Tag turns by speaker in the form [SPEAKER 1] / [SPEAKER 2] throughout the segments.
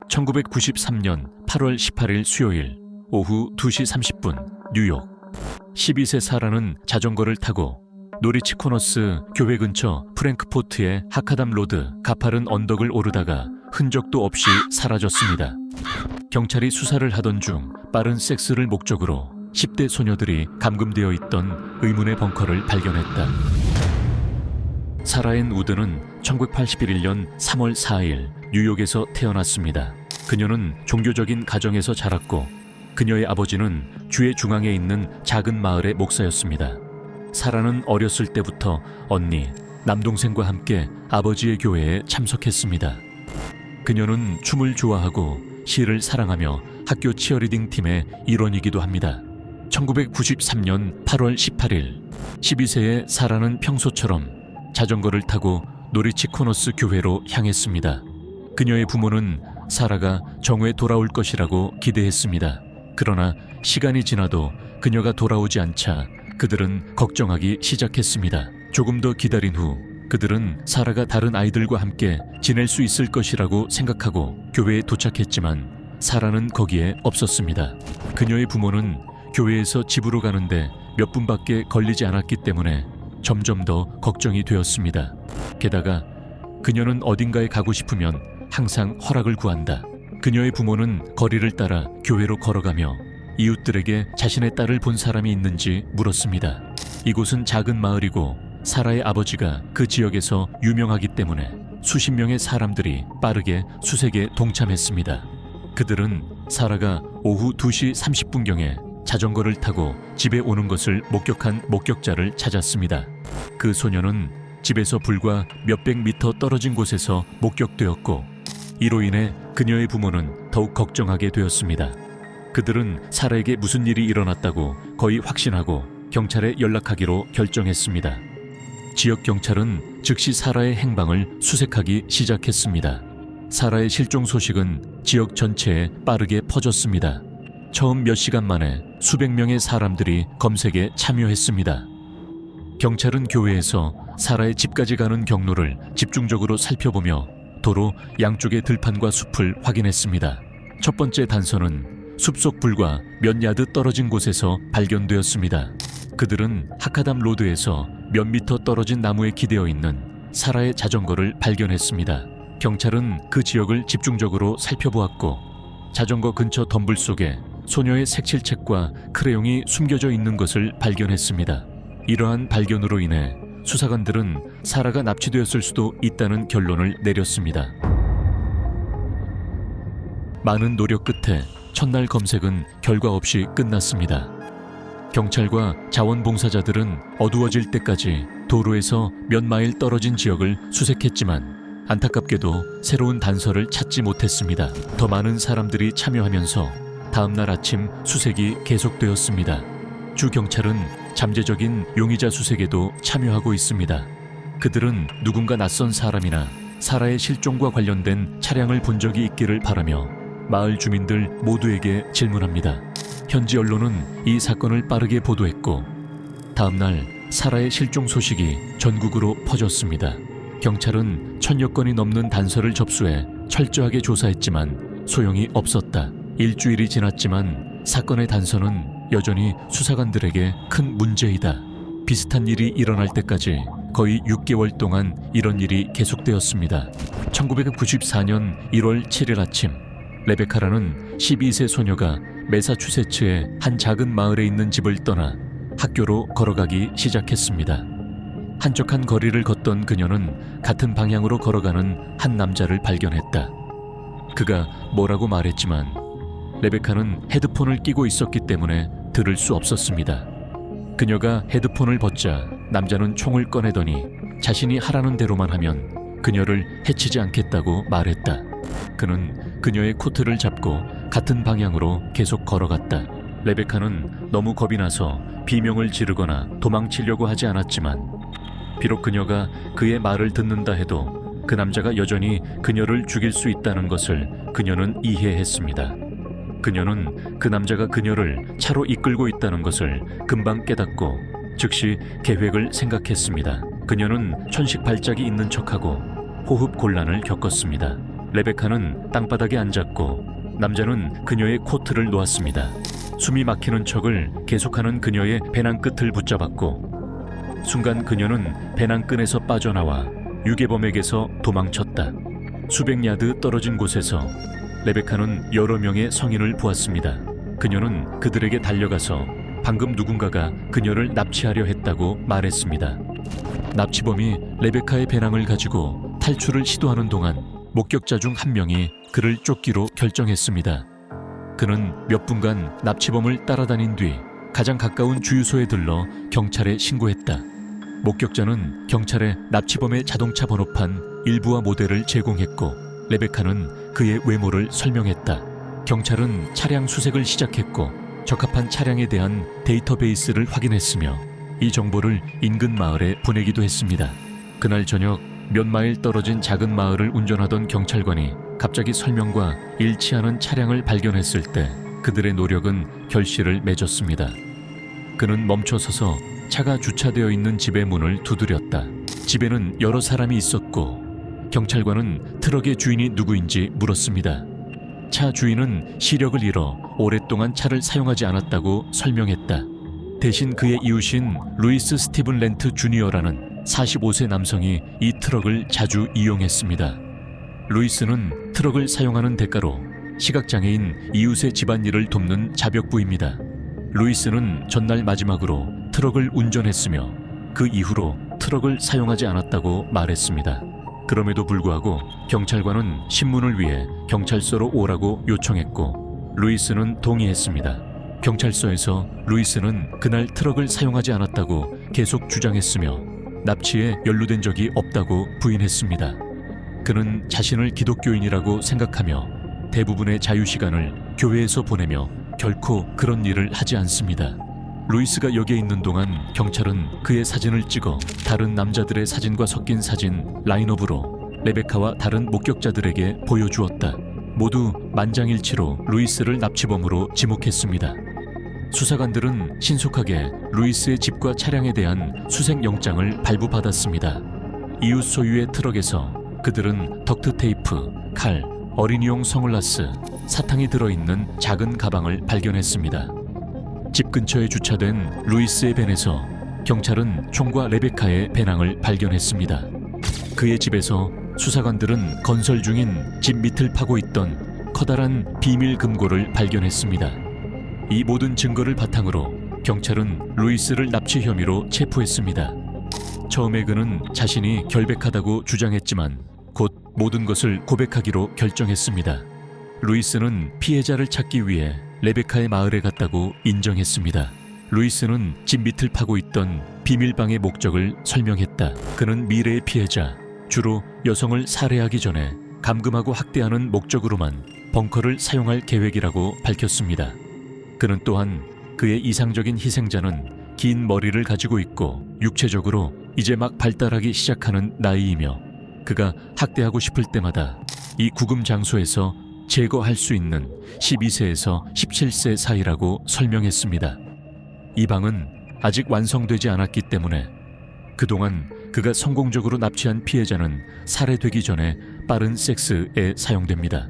[SPEAKER 1] 1993년 8월 18일 수요일 오후 2시 30분 뉴욕. 12세 사라는 자전거를 타고 노리치 코너스 교회 근처 프랭크포트의 하카담 로드 가파른 언덕을 오르다가 흔적도 없이 사라졌습니다. 경찰이 수사를 하던 중 빠른 섹스를 목적으로 10대 소녀들이 감금되어 있던 의문의 벙커를 발견했다. 사라 앤 우드는 1981년 3월 4일 뉴욕에서 태어났습니다. 그녀는 종교적인 가정에서 자랐고 그녀의 아버지는 주의 중앙에 있는 작은 마을의 목사였습니다. 사라는 어렸을 때부터 언니, 남동생과 함께 아버지의 교회에 참석했습니다. 그녀는 춤을 좋아하고 시를 사랑하며 학교 치어리딩 팀의 일원이기도 합니다. 1993년 8월 18일 12세의 사라는 평소처럼 자전거를 타고 노리치 코너스 교회로 향했습니다. 그녀의 부모는 사라가 정오에 돌아올 것이라고 기대했습니다. 그러나 시간이 지나도 그녀가 돌아오지 않자 그들은 걱정하기 시작했습니다. 조금 더 기다린 후 그들은 사라가 다른 아이들과 함께 지낼 수 있을 것이라고 생각하고 교회에 도착했지만 사라는 거기에 없었습니다. 그녀의 부모는 교회에서 집으로 가는데 몇 분밖에 걸리지 않았기 때문에 점점 더 걱정이 되었습니다. 게다가 그녀는 어딘가에 가고 싶으면 항상 허락을 구한다. 그녀의 부모는 거리를 따라 교회로 걸어가며 이웃들에게 자신의 딸을 본 사람이 있는지 물었습니다. 이곳은 작은 마을이고 사라의 아버지가 그 지역에서 유명하기 때문에 수십 명의 사람들이 빠르게 수색에 동참했습니다. 그들은 사라가 오후 2시 30분경에 자전거를 타고 집에 오는 것을 목격한 목격자를 찾았습니다. 그 소녀는 집에서 불과 몇백 미터 떨어진 곳에서 목격되었고 이로 인해 그녀의 부모는 더욱 걱정하게 되었습니다. 그들은 사라에게 무슨 일이 일어났다고 거의 확신하고 경찰에 연락하기로 결정했습니다. 지역 경찰은 즉시 사라의 행방을 수색하기 시작했습니다. 사라의 실종 소식은 지역 전체에 빠르게 퍼졌습니다. 처음 몇 시간 만에 수백 명의 사람들이 검색에 참여했습니다. 경찰은 교회에서 사라의 집까지 가는 경로를 집중적으로 살펴보며 도로 양쪽의 들판과 숲을 확인했습니다. 첫 번째 단서는 숲속 불과 몇 야드 떨어진 곳에서 발견되었습니다. 그들은 하카담 로드에서 몇 미터 떨어진 나무에 기대어 있는 사라의 자전거를 발견했습니다. 경찰은 그 지역을 집중적으로 살펴보았고 자전거 근처 덤불 속에 소녀의 색칠책과 크레용이 숨겨져 있는 것을 발견했습니다. 이러한 발견으로 인해 수사관들은 사라가 납치되었을 수도 있다는 결론을 내렸습니다. 많은 노력 끝에 첫날 검색은 결과 없이 끝났습니다. 경찰과 자원봉사자들은 어두워질 때까지 도로에서 몇 마일 떨어진 지역을 수색했지만 안타깝게도 새로운 단서를 찾지 못했습니다. 더 많은 사람들이 참여하면서 다음날 아침 수색이 계속되었습니다. 주 경찰은 잠재적인 용의자 수색에도 참여하고 있습니다. 그들은 누군가 낯선 사람이나 사라의 실종과 관련된 차량을 본 적이 있기를 바라며 마을 주민들 모두에게 질문합니다. 현지 언론은 이 사건을 빠르게 보도했고 다음날 사라의 실종 소식이 전국으로 퍼졌습니다. 경찰은 1000여 건이 넘는 단서를 접수해 철저하게 조사했지만 소용이 없었다. 일주일이 지났지만 사건의 단서는 여전히 수사관들에게 큰 문제이다. 비슷한 일이 일어날 때까지 거의 6개월 동안 이런 일이 계속되었습니다. 1994년 1월 7일 아침 레베카라는 12세 소녀가 매사추세츠의 한 작은 마을에 있는 집을 떠나 학교로 걸어가기 시작했습니다. 한적한 거리를 걷던 그녀는 같은 방향으로 걸어가는 한 남자를 발견했다. 그가 뭐라고 말했지만 레베카는 헤드폰을 끼고 있었기 때문에 들을 수 없었습니다. 그녀가 헤드폰을 벗자 남자는 총을 꺼내더니 자신이 하라는 대로만 하면 그녀를 해치지 않겠다고 말했다. 그는 그녀의 코트를 잡고 같은 방향으로 계속 걸어갔다. 레베카는 너무 겁이 나서 비명을 지르거나 도망치려고 하지 않았지만 비록 그녀가 그의 말을 듣는다 해도 그 남자가 여전히 그녀를 죽일 수 있다는 것을 그녀는 이해했습니다. 그녀는 그 남자가 그녀를 차로 이끌고 있다는 것을 금방 깨닫고 즉시 계획을 생각했습니다. 그녀는 천식 발작이 있는 척하고 호흡 곤란을 겪었습니다. 레베카는 땅바닥에 앉았고 남자는 그녀의 코트를 놓았습니다. 숨이 막히는 척을 계속하는 그녀의 배낭 끝을 붙잡았고 순간 그녀는 배낭끈에서 빠져나와 유괴범에게서 도망쳤다. 수백 야드 떨어진 곳에서 레베카는 여러 명의 성인을 보았습니다. 그녀는 그들에게 달려가서 방금 누군가가 그녀를 납치하려 했다고 말했습니다. 납치범이 레베카의 배낭을 가지고 탈출을 시도하는 동안 목격자 중 한 명이 그를 쫓기로 결정했습니다. 그는 몇 분간 납치범을 따라다닌 뒤 가장 가까운 주유소에 들러 경찰에 신고했다. 목격자는 경찰에 납치범의 자동차 번호판 일부와 모델을 제공했고 레베카는 그의 외모를 설명했다. 경찰은 차량 수색을 시작했고 적합한 차량에 대한 데이터베이스를 확인했으며 이 정보를 인근 마을에 보내기도 했습니다. 그날 저녁 몇 마일 떨어진 작은 마을을 운전하던 경찰관이 갑자기 설명과 일치하는 차량을 발견했을 때 그들의 노력은 결실을 맺었습니다. 그는 멈춰서서 차가 주차되어 있는 집의 문을 두드렸다. 집에는 여러 사람이 있었고 경찰관은 트럭의 주인이 누구인지 물었습니다. 차 주인은 시력을 잃어 오랫동안 차를 사용하지 않았다고 설명했다. 대신 그의 이웃인 루이스 스티븐 렌트 주니어라는 45세 남성이 이 트럭을 자주 이용했습니다. 루이스는 트럭을 사용하는 대가로 시각장애인 이웃의 집안일을 돕는 자벽부입니다. 루이스는 전날 마지막으로 트럭을 운전했으며 그 이후로 트럭을 사용하지 않았다고 말했습니다. 그럼에도 불구하고 경찰관은 신문을 위해 경찰서로 오라고 요청했고 루이스는 동의했습니다. 경찰서에서 루이스는 그날 트럭을 사용하지 않았다고 계속 주장했으며 납치에 연루된 적이 없다고 부인했습니다. 그는 자신을 기독교인이라고 생각하며 대부분의 자유시간을 교회에서 보내며 결코 그런 일을 하지 않습니다. 루이스가 여기에 있는 동안 경찰은 그의 사진을 찍어 다른 남자들의 사진과 섞인 사진 라인업으로 레베카와 다른 목격자들에게 보여주었다. 모두 만장일치로 루이스를 납치범으로 지목했습니다. 수사관들은 신속하게 루이스의 집과 차량에 대한 수색영장을 발부받았습니다. 이웃 소유의 트럭에서 그들은 덕트 테이프, 칼, 어린이용 선글라스, 사탕이 들어있는 작은 가방을 발견했습니다. 집 근처에 주차된 루이스의 밴에서 경찰은 총과 레베카의 배낭을 발견했습니다. 그의 집에서 수사관들은 건설 중인 집 밑을 파고 있던 커다란 비밀 금고를 발견했습니다. 이 모든 증거를 바탕으로 경찰은 루이스를 납치 혐의로 체포했습니다. 처음에 그는 자신이 결백하다고 주장했지만 곧 모든 것을 고백하기로 결정했습니다. 루이스는 피해자를 찾기 위해 레베카의 마을에 갔다고 인정했습니다. 루이스는 집 밑을 파고 있던 비밀방의 목적을 설명했다. 그는 미래의 피해자, 주로 여성을 살해하기 전에 감금하고 학대하는 목적으로만 벙커를 사용할 계획이라고 밝혔습니다. 그는 또한 그의 이상적인 희생자는 긴 머리를 가지고 있고 육체적으로 이제 막 발달하기 시작하는 나이이며 그가 학대하고 싶을 때마다 이 구금 장소에서 제거할 수 있는 12세에서 17세 사이라고 설명했습니다. 이 방은 아직 완성되지 않았기 때문에 그동안 그가 성공적으로 납치한 피해자는 살해되기 전에 빠른 섹스에 사용됩니다.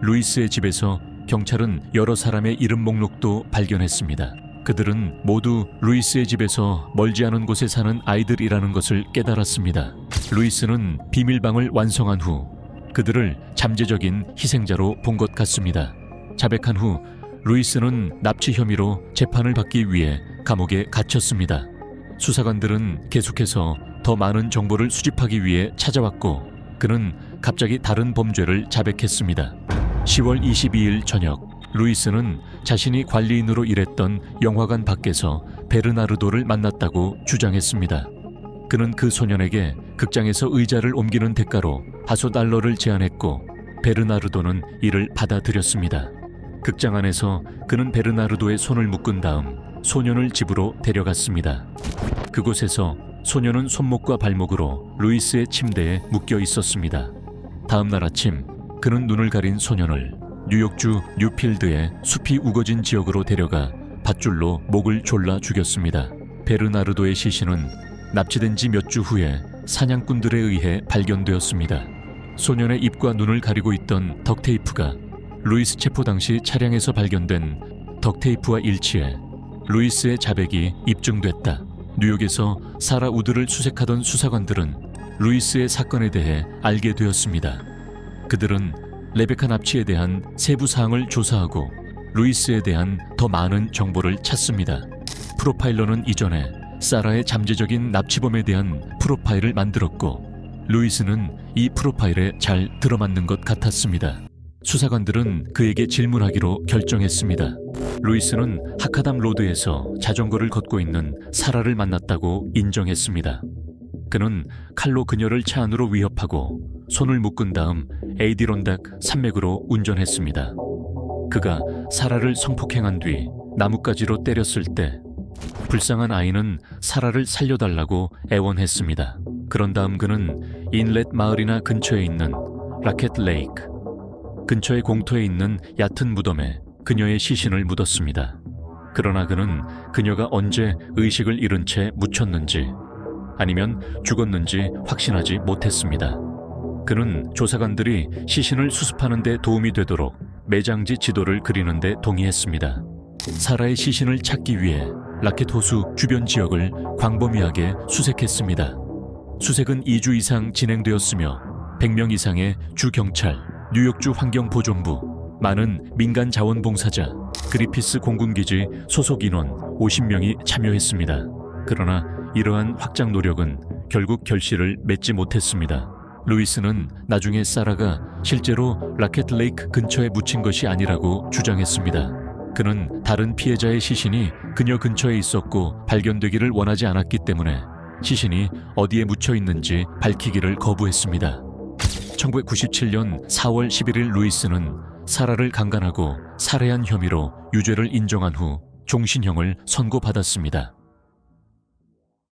[SPEAKER 1] 루이스의 집에서 경찰은 여러 사람의 이름 목록도 발견했습니다. 그들은 모두 루이스의 집에서 멀지 않은 곳에 사는 아이들이라는 것을 깨달았습니다. 루이스는 비밀방을 완성한 후 그들을 잠재적인 희생자로 본 것 같습니다. 자백한 후 루이스는 납치 혐의로 재판을 받기 위해 감옥에 갇혔습니다. 수사관들은 계속해서 더 많은 정보를 수집하기 위해 찾아왔고 그는 갑자기 다른 범죄를 자백했습니다. 10월 22일 저녁 루이스는 자신이 관리인으로 일했던 영화관 밖에서 베르나르도를 만났다고 주장했습니다. 그는 그 소년에게 극장에서 의자를 옮기는 대가로 $5 제안했고 베르나르도는 이를 받아들였습니다. 극장 안에서 그는 베르나르도의 손을 묶은 다음 소년을 집으로 데려갔습니다. 그곳에서 소년은 손목과 발목으로 루이스의 침대에 묶여 있었습니다. 다음 날 아침 그는 눈을 가린 소년을 뉴욕주 뉴필드의 숲이 우거진 지역으로 데려가 밧줄로 목을 졸라 죽였습니다. 베르나르도의 시신은 납치된 지 몇 주 후에 사냥꾼들에 의해 발견되었습니다. 소년의 입과 눈을 가리고 있던 덕테이프가 루이스 체포 당시 차량에서 발견된 덕테이프와 일치해 루이스의 자백이 입증됐다. 뉴욕에서 사라 우드를 수색하던 수사관들은 루이스의 사건에 대해 알게 되었습니다. 그들은 레베카 납치에 대한 세부 사항을 조사하고 루이스에 대한 더 많은 정보를 찾습니다. 프로파일러는 이전에 사라의 잠재적인 납치범에 대한 프로파일을 만들었고 루이스는 이 프로파일에 잘 들어맞는 것 같았습니다. 수사관들은 그에게 질문하기로 결정했습니다. 루이스는 하카담 로드에서 자전거를 걷고 있는 사라를 만났다고 인정했습니다. 그는 칼로 그녀를 차 안으로 위협하고 손을 묶은 다음 에이디론닥 산맥으로 운전했습니다. 그가 사라를 성폭행한 뒤 나뭇가지로 때렸을 때 불쌍한 아이는 사라를 살려달라고 애원했습니다. 그런 다음 그는 인렛 마을이나 근처에 있는 라켓 레이크, 근처의 공터에 있는 얕은 무덤에 그녀의 시신을 묻었습니다. 그러나 그는 그녀가 언제 의식을 잃은 채 묻혔는지 아니면 죽었는지 확신하지 못했습니다. 그는 조사관들이 시신을 수습하는 데 도움이 되도록 매장지 지도를 그리는 데 동의했습니다. 사라의 시신을 찾기 위해 라켓 호수 주변 지역을 광범위하게 수색했습니다. 수색은 2주 이상 진행되었으며 100명 이상의 주경찰, 뉴욕주 환경보존부, 많은 민간 자원봉사자, 그리피스 공군기지 소속 인원 50명이 참여했습니다. 그러나 이러한 확장 노력은 결국 결실을 맺지 못했습니다. 루이스는 나중에 사라가 실제로 라켓 레이크 근처에 묻힌 것이 아니라고 주장했습니다. 그는 다른 피해자의 시신이 그녀 근처에 있었고 발견되기를 원하지 않았기 때문에 시신이 어디에 묻혀 있는지 밝히기를 거부했습니다. 1997년 4월 11일 루이스는 사라를 강간하고 살해한 혐의로 유죄를 인정한 후 종신형을 선고받았습니다.